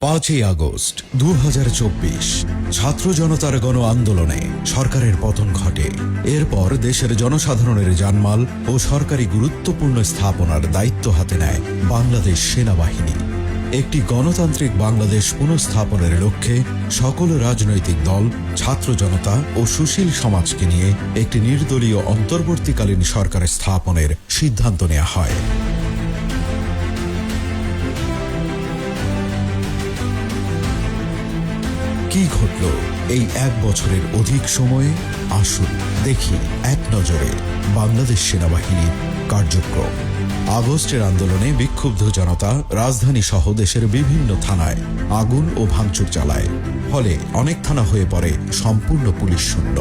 5ই August 2024 ছাত্র জনতার গণ আন্দোলনে সরকারের পতন ঘটে। এরপর দেশের জনসাধারণের জানমাল ও সরকারি গুরুত্বপূর্ণ স্থাপনার দায়িত্ব হাতে নেয় বাংলাদেশ সেনাবাহিনী। একটি গণতান্ত্রিক বাংলাদেশ পুনঃস্থাপনের লক্ষ্যে সকল রাজনৈতিক দল, ছাত্র জনতা ও সুশীল সমাজকে নিয়ে একটি নির্দলীয় অন্তর্বর্তীকালীন সরকার স্থাপনের সিদ্ধান্ত নেওয়া হয়। কি ঘটল এই এক বছরের অধিক সময়ে? আসুন দেখি এক নজরে বাংলাদেশ সেনাবাহিনীর কার্যক্রম। আগস্টের আন্দোলনে বিক্ষুব্ধ জনতা রাজধানী সহ দেশের বিভিন্ন থানায় আগুন ও ভাঙচুর চালায়। ফলে অনেক থানা হয়ে পড়ে সম্পূর্ণ পুলিশ শূন্য।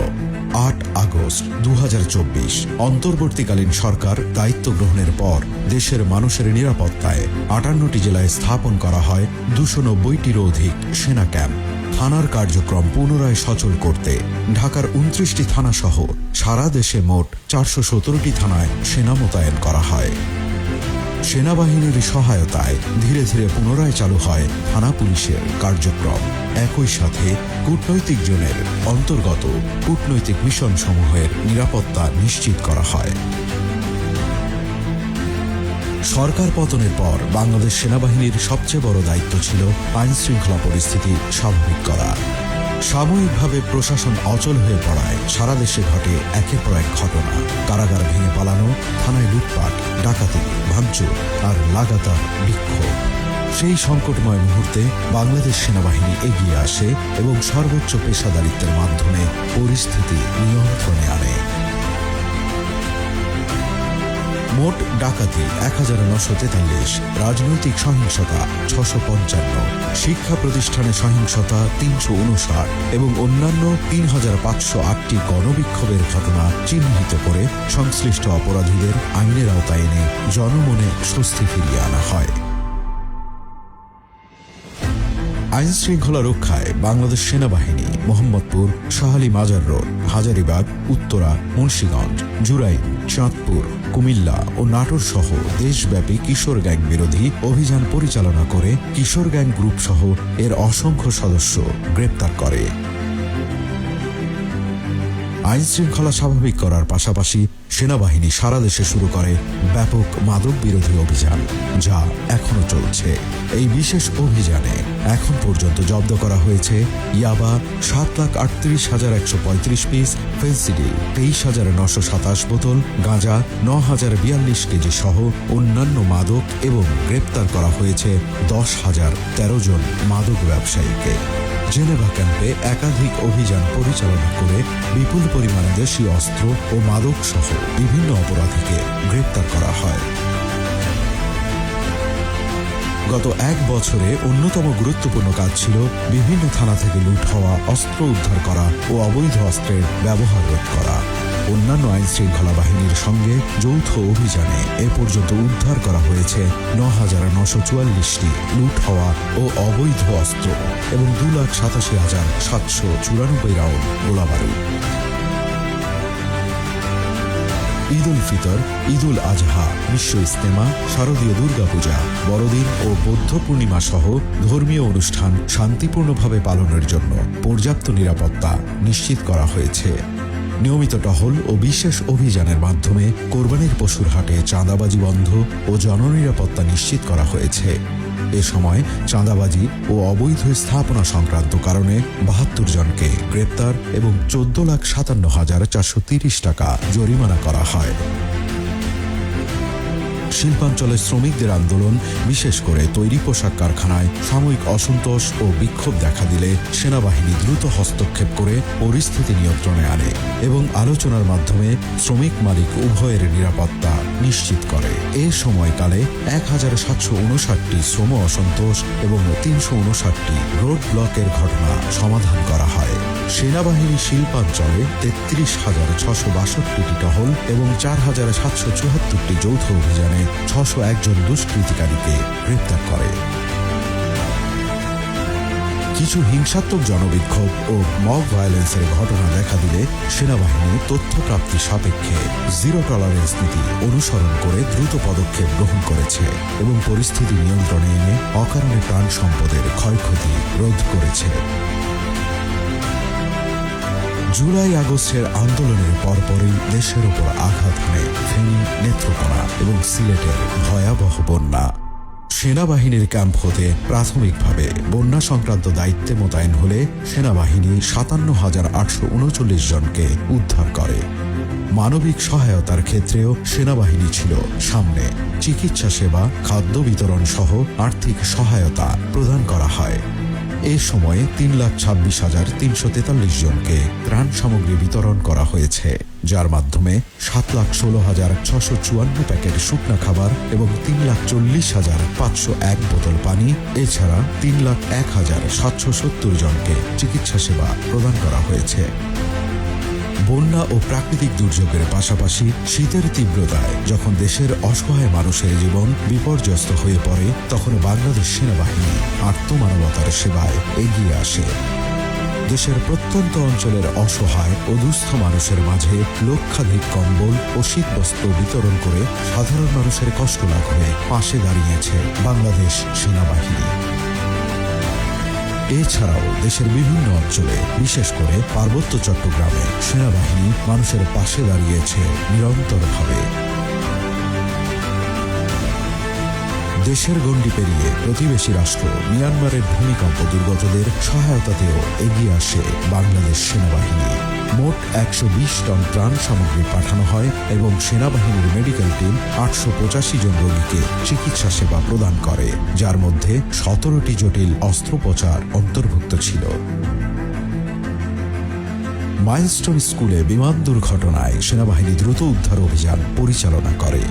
8 আগস্ট 2024 অন্তর্বর্তীকালীন সরকার দায়িত্ব গ্রহণের পর দেশের মানুষের নিরাপত্তায় 58টি জেলায় স্থাপন করা হয় 290টিরও অধিক সেনা ক্যাম্প। থানার কার্যক্রম পুনরায় সচল করতে ঢাকার 29টি থানা সহ সারা দেশে মোট 417টি থানায় সেনা মোতায়েন করা হয়। সেনাবাহিনীর সহায়তায় ধীরে ধীরে পুনরায় চালু হয় থানা পুলিশের কার্যক্রম। একই সাথে কূটনৈতিক জোনের অন্তর্গত কূটনৈতিক মিশন সমূহের নিরাপত্তা নিশ্চিত করা হয়। সরকার পতনের পর বাংলাদেশ সেনাবাহিনীর সবচেয়ে বড় দায়িত্ব ছিল আইন শৃঙ্খলা পরিস্থিতি স্বাভাবিক করা। সাময়িকভাবে প্রশাসন অচল হয়ে পড়ায় সারা দেশে ঘটে একের পর এক ঘটনা। কারাগার ভেঙে পালানো, থানায় লুটপাট, ডাকাতি, ভাঙচুর আর লাগাতার বিক্ষোভ। সেই সংকটময় মুহূর্তে বাংলাদেশ সেনাবাহিনী এগিয়ে আসে এবং সর্বোচ্চ পেশাদারিত্বের মাধ্যমে পরিস্থিতি নিয়ন্ত্রণে আনে। মোট ডাকাতি 1943, রাজনৈতিক সহিংসতা 655, শিক্ষা প্রতিষ্ঠানে সহিংসতা 359 এবং অন্যান্য 3508টি গণবিক্ষোভের ঘটনা চিহ্নিত করে সংশ্লিষ্ট অপরাধীদের আইনের আওতায় এনে জনমনে স্বস্তি ফিরিয়ে আনা হয়। আইন শৃঙ্খলা রক্ষায় বাংলাদেশ সেনাবাহিনী মোহাম্মদপুর, শাহালী মাজার রোড, হাজারীবাগ, উত্তরা, মুন্সিগঞ্জ, জুরাইন, চাঁদপুর, কুমিল্লা ও নাটোর সহ দেশব্যাপী কিশোর গ্যাং বিরোধী অভিযান পরিচালনা করে কিশোর গ্যাং গ্রুপ সহ এর অসংখ্য সদস্য গ্রেপ্তার করে। আইন শৃঙ্খলা স্বাভাবিক করার পাশাপাশি সেনাবাহিনী সারা দেশে শুরু করে ব্যাপক মাদক বিরোধী অভিযান, যা এখনো চলছে। এই বিশেষ অভিযানে এখন পর্যন্ত জব্দ করা হয়েছে ইয়াবা 7,38,135 পিস, ফেন্সিডিল 23,927 বোতল, গাঁজা 9,042 কেজি সহ অন্যান্য মাদক এবং গ্রেপ্তার করা হয়েছে 10,013 জন মাদক ব্যবসায়ীকে। জেনেভা ক্যাম্পে একাধিক অভিযান পরিচালনা করে বিপুল পরিমাণে দেশীয় অস্ত্র ও মাদক সহ বিভিন্ন অপরাধীকে গ্রেপ্তার করা হয়। গত এক বছরে অন্যতম গুরুত্বপূর্ণ কাজ ছিল বিভিন্ন থানা থেকে লুট হওয়া অস্ত্র উদ্ধার করা ও অবৈধ অস্ত্রের ব্যবহার রোধ করা। অন্যান্য আইন শৃঙ্খলা বাহিনীর সঙ্গে যৌথ অভিযানে এ পর্যন্ত উদ্ধার করা হয়েছে 9,944টি লুট হওয়া ও অবৈধ অস্ত্র এবং 2,87,794 রাউন্ড গোলাবারুদ। ঈদ উল ফিতর, ঈদ উল আজহা, বিশ্ব ইজতেমা, শারদীয় দুর্গাপূজা, বড়দিন ও বৌদ্ধ পূর্ণিমা সহ ধর্মীয় অনুষ্ঠান শান্তিপূর্ণভাবে পালনের জন্য পর্যাপ্ত নিরাপত্তা নিশ্চিত করা হয়েছে। নিয়মিত টহল ও বিশেষ অভিযানের মাধ্যমে কোরবানির পশুর হাটে চাঁদাবাজি বন্ধ ও জননিরাপত্তা নিশ্চিত করা হয়েছে। এ সময় চাঁদাবাজি ও অবৈধ স্থাপনা সংক্রান্ত কারণে 72 জনকে গ্রেপ্তার এবং 14,57,430 টাকা জরিমানা করা হয়। শিল্পাঞ্চলে শ্রমিকদের আন্দোলন, বিশেষ করে তৈরি পোশাক কারখানায় সাময়িক অসন্তোষ ও বিক্ষোভ দেখা দিলে সেনাবাহিনী দ্রুত হস্তক্ষেপ করে পরিস্থিতি নিয়ন্ত্রণে আনে এবং আলোচনার মাধ্যমে শ্রমিক মালিক উভয়ের নিরাপত্তা নিশ্চিত করে। এ সময়কালে 1,759টি শ্রম অসন্তোষ এবং 359টি রোড ব্লকের ঘটনা সমাধান করা হয়। সেনাবাহিনী শিল্পাঞ্চলে 33,662টি টহল এবং 4,774টি যৌথ অভিযানে 601 জন দুষ্কৃতিকারীকে গ্রেপ্তার করে। কিছু হিংসাত্মক জনবিক্ষোভ ও মব ভায়োলেন্সের ঘটনা দেখা দিলে সেনাবাহিনী তথ্য প্রাপ্তি সাপেক্ষে জিরো টলারেন্স নীতি অনুসরণ করে দ্রুত পদক্ষেপ গ্রহণ করেছে এবং পরিস্থিতি নিয়ন্ত্রণে এনে অকারণে প্রাণ সম্পদের ক্ষয়ক্ষতি রোধ করেছে। জুলাই আগস্টের আন্দোলনের পরপরই দেশের ওপর আঘাত হানে ফেনী, নেত্রকোনা এবং সিলেটের ভয়াবহ বন্যা। সেনাবাহিনীর ক্যাম্প হতে প্রাথমিকভাবে বন্যা সংক্রান্ত দায়িত্বে মোতায়েন হলে সেনাবাহিনী ৫৭,৮৩৯ জনকে উদ্ধার করে। মানবিক সহায়তার ক্ষেত্রেও সেনাবাহিনী ছিল সামনে। চিকিৎসা সেবা, খাদ্য বিতরণ সহ আর্থিক সহায়তা প্রদান করা হয়। এ সময়ে ৩,২৬,৩৪৩ জনকে ত্রাণ সামগ্রী বিতরণ করা হয়েছে, যার মাধ্যমে ৭,১৬,৬৫৪ প্যাকেট শুকনা খাবার এবং ৩,৪০,৫০১ বোতল পানি, এছাড়া ৩,০১,৭৭০ জনকে চিকিৎসা সেবা প্রদান করা হয়েছে। বন্যা ও প্রাকৃতিক দুর্যোগের পাশাপাশি শীতের তীব্রতায় যখন দেশের অসহায় মানুষের জীবন বিপর্যস্ত হয়ে পড়ে, তখন বাংলাদেশ সেনাবাহিনী আত্মমানবতার সেবায় এগিয়ে আসে। দেশের প্রত্যন্ত অঞ্চলের অসহায় ও দুস্থ মানুষের মাঝে লক্ষাধিক কম্বল ও শীতবস্ত্র বিতরণ করে সাধারণ মানুষের কষ্ট লাঘবে পাশে দাঁড়িয়েছে বাংলাদেশ সেনাবাহিনী। এছাড়াও দেশের বিভিন্ন অঞ্চলে, বিশেষ করে পার্বত্য চট্টগ্রামে সেনাবাহিনী মানুষের পাশে দাঁড়িয়েছে নিরন্তরভাবে। দেশের গণ্ডি পেরিয়ে প্রতিবেশী রাষ্ট্র মিয়ানমারের ভূমিকম্প দুর্গতদের সহায়তাতেও এগিয়ে আসে বাংলাদেশ সেনাবাহিনী। মোট ১২০ টন ত্রাণ সামগ্রী পাঠানো হয় এবং সেনাবাহিনীর মেডিকেল টিম ৮৮৫ জন রোগীকে চিকিৎসা সেবা প্রদান করে, যার মধ্যে ১৭টি জটিল অস্ত্রোপচার অন্তর্ভুক্ত ছিল। মাইলস্টোন স্কুলে বিমান দুর্ঘটনায় সেনাবাহিনী দ্রুত উদ্ধার অভিযান পরিচালনা করে।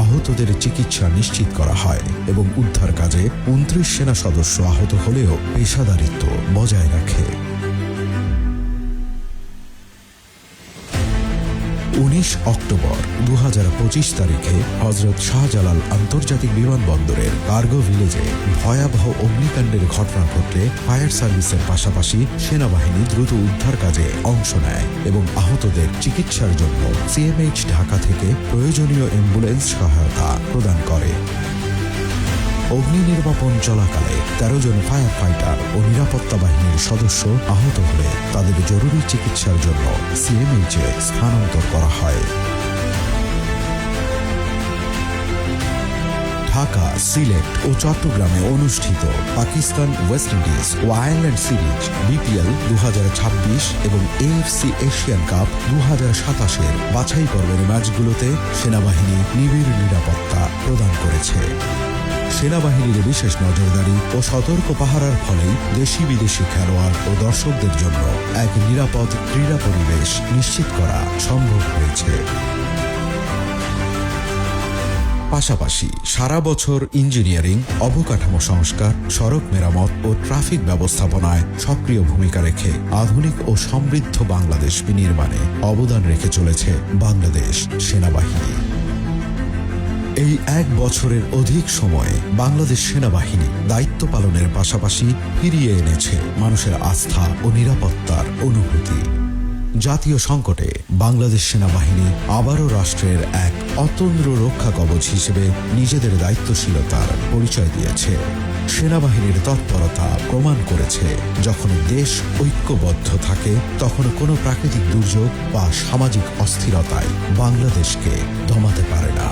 আহতদের চিকিৎসা নিশ্চিত করা হয় এবং উদ্ধার কাজে ২৯ সেনা সদস্য আহত হলেও পেশাদারিত্ব বজায় রাখে। ১৯ অক্টোবর ২০২৫ তারিখে হজরত শাহজালাল আন্তর্জাতিক বিমানবন্দরের কার্গো ভিলেজে ভয়াবহ অগ্নিকাণ্ডের ঘটনা ঘটলে ফায়ার সার্ভিসের পাশাপাশি সেনাবাহিনী দ্রুত উদ্ধার কাজে অংশ নেয় এবং আহতদের চিকিৎসার জন্য সিএমএইচ ঢাকা থেকে প্রয়োজনীয় অ্যাম্বুলেন্স সহায়তা প্রদান করে। অগ্নি নির্বাপন চলাকালে ১৩ জন ফায়ার ফাইটার ও নিরাপত্তা বাহিনীর সদস্য আহত হলে তাদের জরুরি চিকিৎসার জন্য সিএমএইচে স্থানান্তর করা হয়। ঢাকা, সিলেট ও চট্টগ্রামে অনুষ্ঠিত পাকিস্তান, ওয়েস্ট ইন্ডিজ ও আয়ারল্যান্ড সিরিজ বিপিএল ২০২৬ এবং এএফসি এশিয়ান কাপ ২০২৭-এর বাছাই পর্বের ম্যাচগুলোতে সেনাবাহিনী নিবিড় নিরাপত্তা প্রদান করেছে। সেনাবাহিনীর বিশেষ নজরদারি ও সতর্ক পাহারার ফলেই দেশি বিদেশি খেলোয়াড় ও দর্শকদের জন্য এক নিরাপদ ক্রীড়া পরিবেশ নিশ্চিত করা সম্ভব হয়েছে। পাশাপাশি সারা বছর ইঞ্জিনিয়ারিং, অবকাঠামো সংস্কার, সড়ক মেরামত ও ট্রাফিক ব্যবস্থাপনায় সক্রিয় ভূমিকা রেখে আধুনিক ও সমৃদ্ধ বাংলাদেশ বিনির্মাণে অবদান রেখে চলেছে বাংলাদেশ সেনাবাহিনী। এই ১ বছরের অধিক সময়ে বাংলাদেশ সেনাবাহিনী দায়িত্ব পালনের পাশাপাশি ফিরিয়ে এনেছে মানুষের আস্থা ও নিরাপত্তার অনুভূতি। জাতীয় সংকটে বাংলাদেশ সেনাবাহিনী আবারও রাষ্ট্রের এক অতন্দ্র রক্ষা কবচ হিসেবে নিজেদের দায়িত্বশীলতার পরিচয় দিয়েছে। সেনাবাহিনীর তৎপরতা প্রমাণ করেছে, যখন দেশ ঐক্যবদ্ধ থাকে তখন কোনো প্রাকৃতিক দুর্যোগ বা সামাজিক অস্থিরতায় বাংলাদেশকে দমাতে পারে না।